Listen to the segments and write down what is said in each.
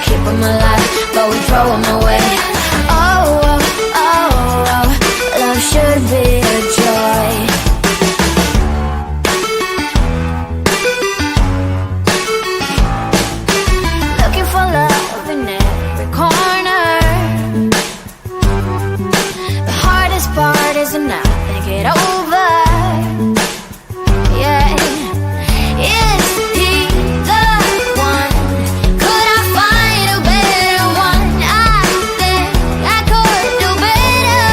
keep them alive, but we throw them away. Oh, oh, oh, oh, love should be a joy. Looking for love in every corner. The hardest part is to not think it over. Yeah. Is he the one? Could I find a better one? I think I could do better.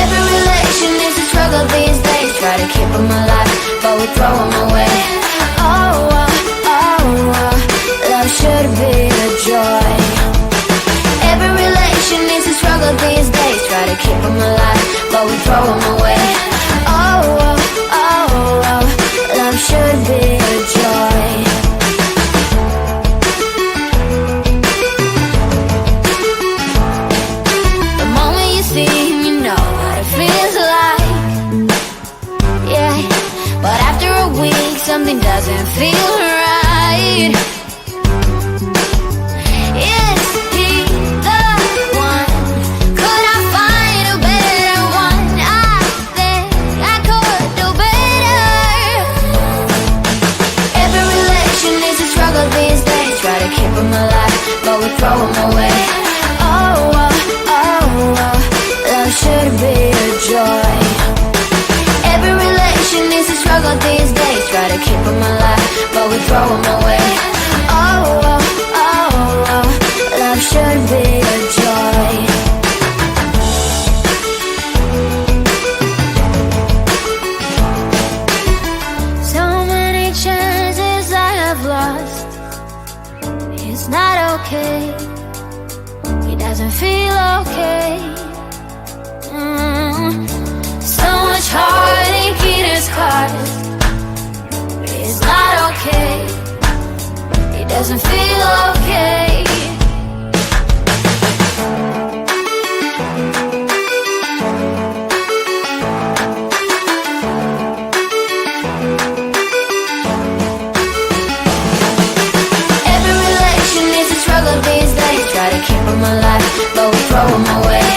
Every relation is a struggle these days. Try to keep them alive, but we throw them away. Oh, oh, oh, oh, love should be a joy. Every relation is a struggle these days. Try to keep them alive, but we throw them away. Oh, oh, oh, oh, love should be a joy. The moment you see him, you know what it feels like. Yeah, but after a week, something doesn't feel right. Is he the one? Could I find a better one? I think I could do better. Every relation is a struggle these days. Try to keep them alive, but we throw them away. Oh, oh, oh, oh, love should be a joy. Every relation is a struggle these days. Try to keep them alive, but we throw them away. Oh, oh, oh, oh, love should be a joy. So many chances I have lost. It's not okay. It doesn't feel okay. So much heartache in his cause. It's not okay. It doesn't feel okay. Every relation is a struggle these days. Try to keep them alive, but we throw them away.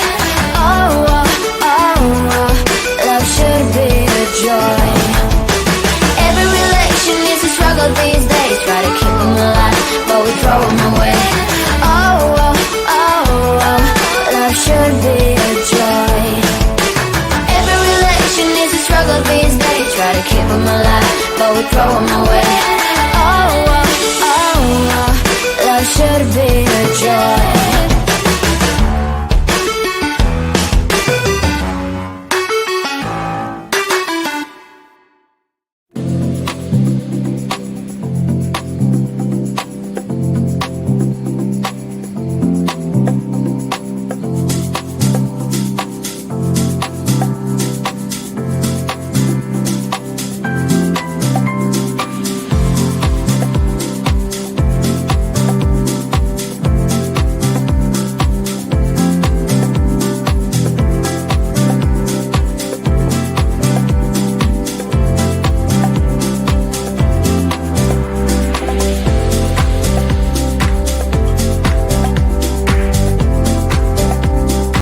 Oh, oh, oh, oh, love should be a joy. Every relation is a struggle these days. Try to keep them alive, but we throw them away. Oh, oh, oh, oh, love should be a joy. Every relation is a struggle these days. Try to keep them alive, but we throw them away. Oh, oh, oh, oh, love should be a joy.